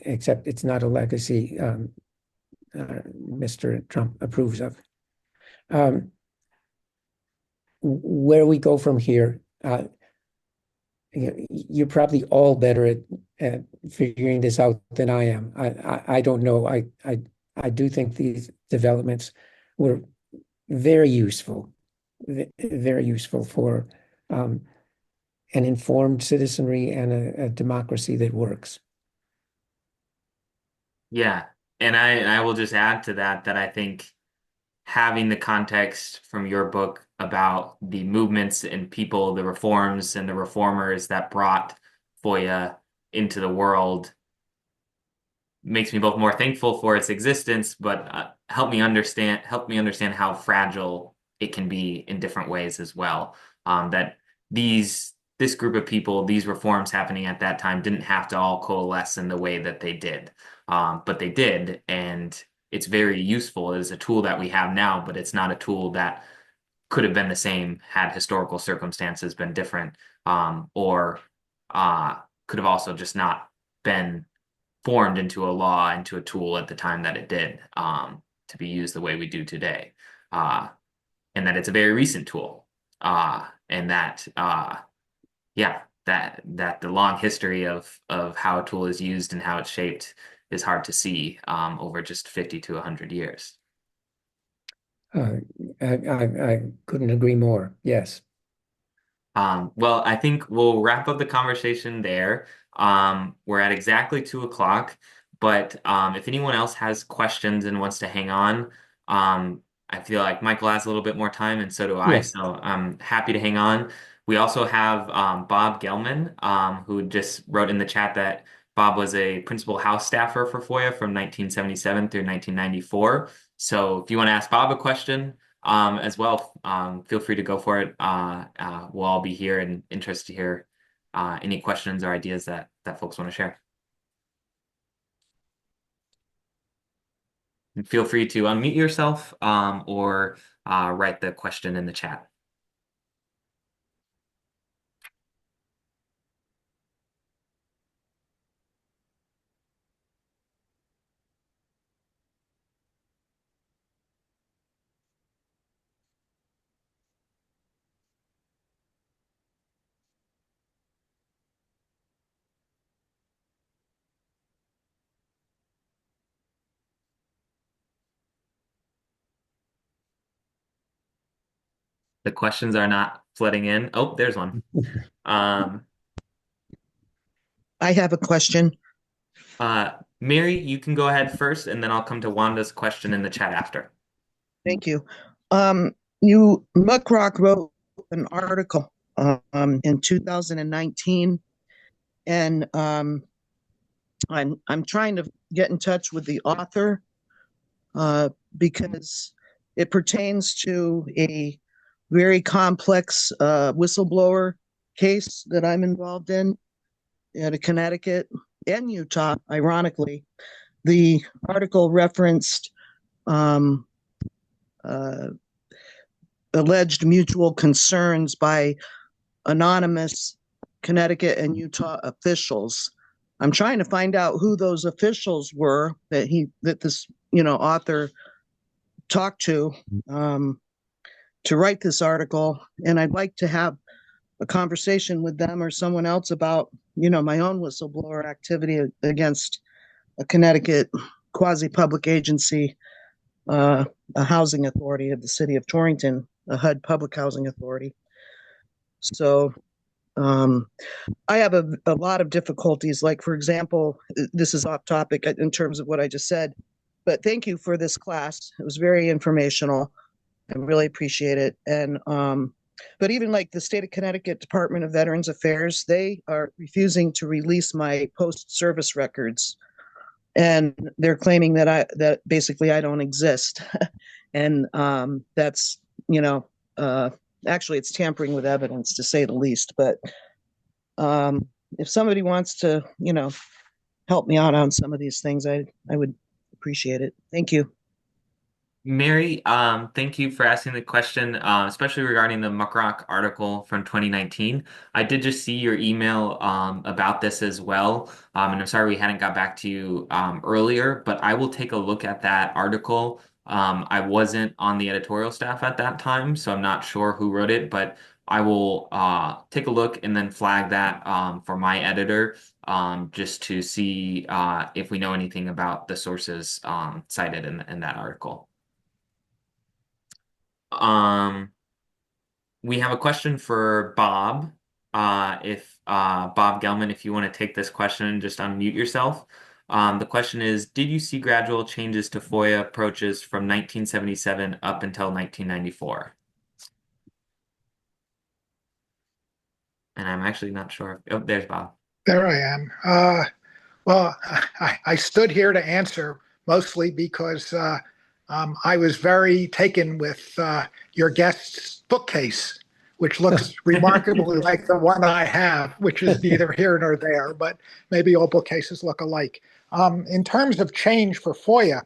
except it's not a legacy Mr. Trump approves of. Where we go from here, you're probably all better at figuring this out than I am. I don't know. I do think these developments were very useful, very useful for an informed citizenry and a democracy that works. Yeah. And I will just add to that that I think having the context from your book about the movements and people, the reforms and the reformers that brought FOIA into the world makes me both more thankful for its existence, but help me understand how fragile it can be in different ways as well. That this group of people, these reforms happening at that time didn't have to all coalesce in the way that they did. But they did, and it's very useful as a tool that we have now, but it's not a tool that could have been the same had historical circumstances been different, or could have also just not been formed into a law, into a tool at the time that it did, to be used the way we do today. Uh, and that it's a very recent tool. And that yeah, that the long history of how a tool is used and how it's shaped is hard to see over just 50 to 100 years. Uh, I couldn't agree more. Yes. Well, I think we'll wrap up the conversation there. We're at exactly 2 o'clock, but if anyone else has questions and wants to hang on, I feel like Michael has a little bit more time, and so do I. Yes. So I'm happy to hang on. We also have Bob Gelman, who just wrote in the chat that Bob was a principal house staffer for FOIA from 1977 through 1994. So if you want to ask Bob a question, as well. Feel free to go for it. We'll all be here and interested to hear any questions or ideas that folks want to share. And feel free to unmute yourself or write the question in the chat. The questions are not flooding in. Oh, there's one. Um, I have a question. Mary, you can go ahead first, and then I'll come to Wanda's question in the chat after. Thank you. Muckrock wrote an article in 2019, and I'm trying to get in touch with the author because it pertains to a very complex whistleblower case that I'm involved in at Connecticut and Utah. Ironically, the article referenced um, uh, alleged mutual concerns by anonymous Connecticut and Utah officials. I'm trying to find out who those officials were that this author talked to write this article, and I'd like to have a conversation with them or someone else about my own whistleblower activity against a Connecticut quasi-public agency, a housing authority of the city of Torrington, a HUD public housing authority. So I have a lot of difficulties. Like, for example, this is off topic in terms of what I just said, but thank you for this class. It was very informational. I really appreciate it. And but even like the state of Connecticut Department of Veterans Affairs, they are refusing to release my post-service records, and they're claiming that basically I don't exist, and that's actually it's tampering with evidence, to say the least. But if somebody wants to help me out on some of these things, I would appreciate it. Thank you. Mary, thank you for asking the question, especially regarding the Muckrock article from 2019. I did just see your email about this as well, and I'm sorry we hadn't got back to you earlier, but I will take a look at that article. I wasn't on the editorial staff at that time, so I'm not sure who wrote it, but I will take a look and then flag that for my editor, just to see if we know anything about the sources cited in that article. We have a question for Bob. If Bob Gelman, if you want to take this question, just unmute yourself. The question is, did you see gradual changes to FOIA approaches from 1977 up until 1994? And I'm actually not sure. Oh, there's Bob. There I am. Well, I stood here to answer mostly because I was very taken with your guest's bookcase, which looks remarkably like the one I have, which is neither here nor there, but maybe all bookcases look alike. In terms of change for FOIA,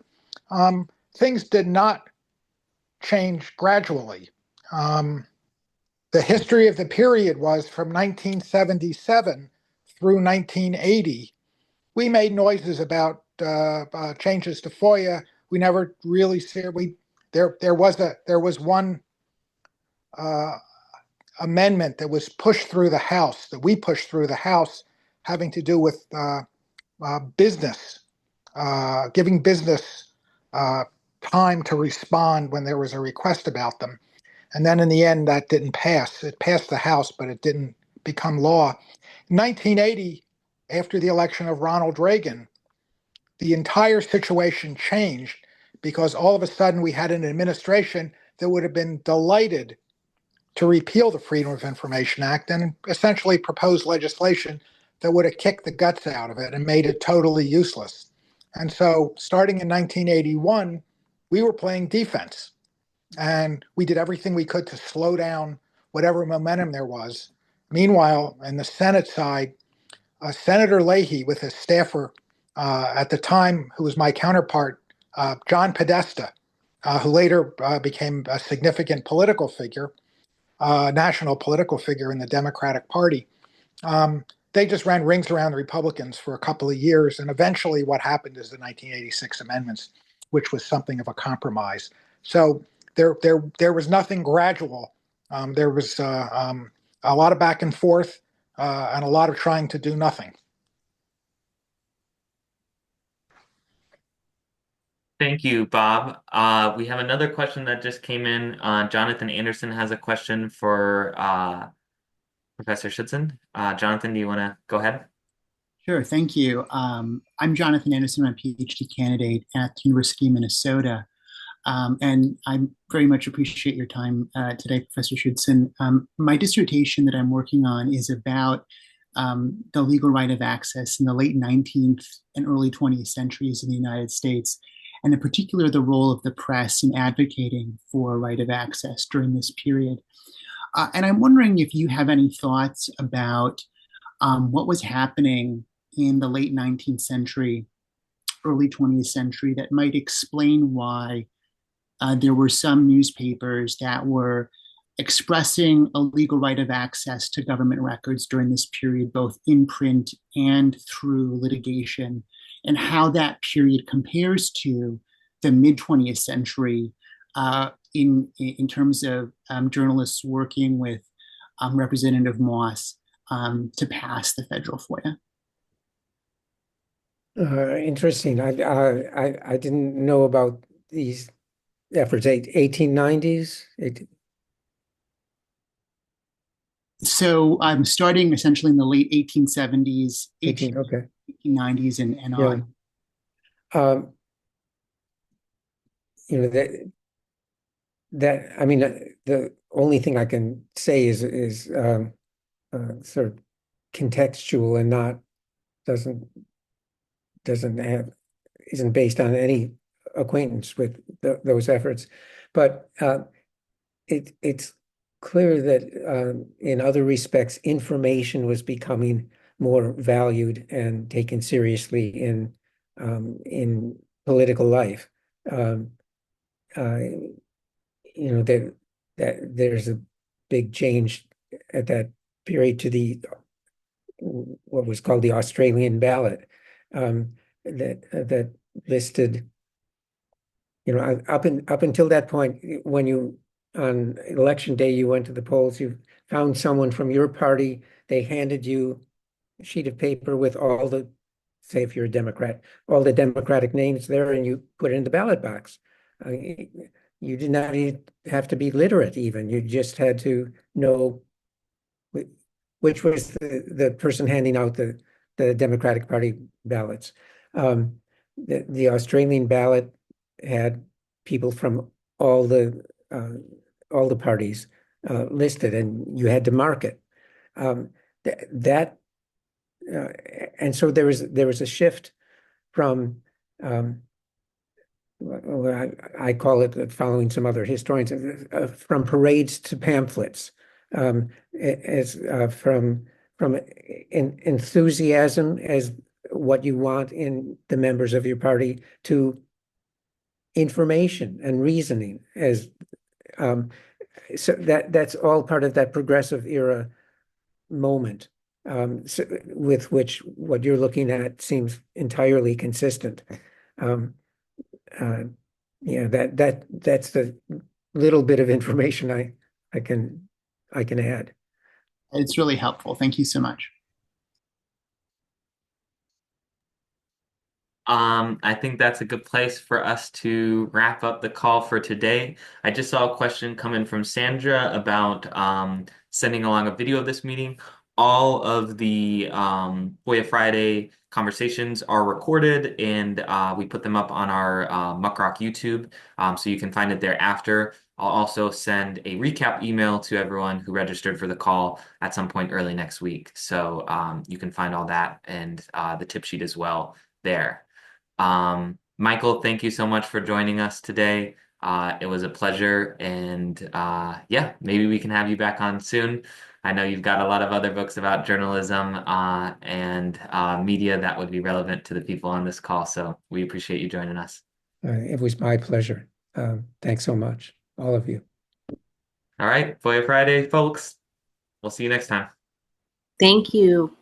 things did not change gradually. The history of the period was from 1977 through 1980. We made noises about changes to FOIA. We never really said there was one amendment that was pushed through the House, that we pushed through the House, having to do with business, giving business time to respond when there was a request about them. And then in the end, that didn't pass. It passed the House, but it didn't become law. In 1980, after the election of Ronald Reagan, the entire situation changed because all of a sudden we had an administration that would have been delighted to repeal the Freedom of Information Act and essentially propose legislation that would have kicked the guts out of it and made it totally useless. And so starting in 1981, we were playing defense. And we did everything we could to slow down whatever momentum there was. Meanwhile, in the Senate side, Senator Leahy, with his staffer at the time, who was my counterpart, John Podesta, who later became a significant political figure, national political figure in the Democratic Party. They just ran rings around the Republicans for a couple of years. And eventually what happened is the 1986 amendments, which was something of a compromise. So there was nothing gradual. There was a lot of back and forth and a lot of trying to do nothing. Thank you, Bob. We have another question that just came in. Jonathan Anderson has a question for Professor Schudson. Jonathan, do you want to go ahead? Sure, thank you. I'm Jonathan Anderson. I'm a PhD candidate at the University of Minnesota. And I very much appreciate your time today, Professor Schudson. My dissertation that I'm working on is about the legal right of access in the late 19th and early 20th centuries in the United States, and in particular, the role of the press in advocating for right of access during this period. And I'm wondering if you have any thoughts about what was happening in the late 19th century, early 20th century that might explain why there were some newspapers that were expressing a legal right of access to government records during this period, both in print and through litigation, and how that period compares to the mid-20th century in terms of journalists working with Representative Moss to pass the federal FOIA. Interesting. I didn't know about these efforts. 1890s. So I'm starting essentially in the late 1870s, Okay. 1890s, and Yeah. on. You know that I mean the only thing I can say is sort of contextual and not doesn't have isn't based on any acquaintance with those efforts, but it's clear that in other respects information was becoming more valued and taken seriously in political life. You know that there's a big change at that period to the what was called the Australian ballot that listed, you know, up until that point, when you on election day you went to the polls, you found someone from your party, they handed you a sheet of paper with all the, say if you're a Democrat, all the Democratic names there, and you put it in the ballot box. You did not even have to be literate even. You just had to know which was the person handing out the Democratic Party ballots. The Australian ballot had people from all the parties listed, and you had to mark it. That and so there was a shift from well, I call it, following some other historians, from parades to pamphlets, as from enthusiasm as what you want in the members of your party to information and reasoning as so that's all part of that progressive era moment, so, with which what you're looking at seems entirely consistent. Um, uh, yeah, that's the little bit of information I can add. It's really helpful. Thank you so much. I think that's a good place for us to wrap up the call for today. I just saw a question come in from Sandra about sending along a video of this meeting. All of the FOIA Friday conversations are recorded, and we put them up on our Muckrock YouTube, so you can find it there after. I'll also send a recap email to everyone who registered for the call at some point early next week. So you can find all that and the tip sheet as well there. Michael, thank you so much for joining us today. It was a pleasure, and yeah, maybe we can have you back on soon. I know you've got a lot of other books about journalism and media that would be relevant to the people on this call, so we appreciate you joining us. It was my pleasure. Thanks so much, all of you. All right, FOIA Friday, folks. We'll see you next time. Thank you.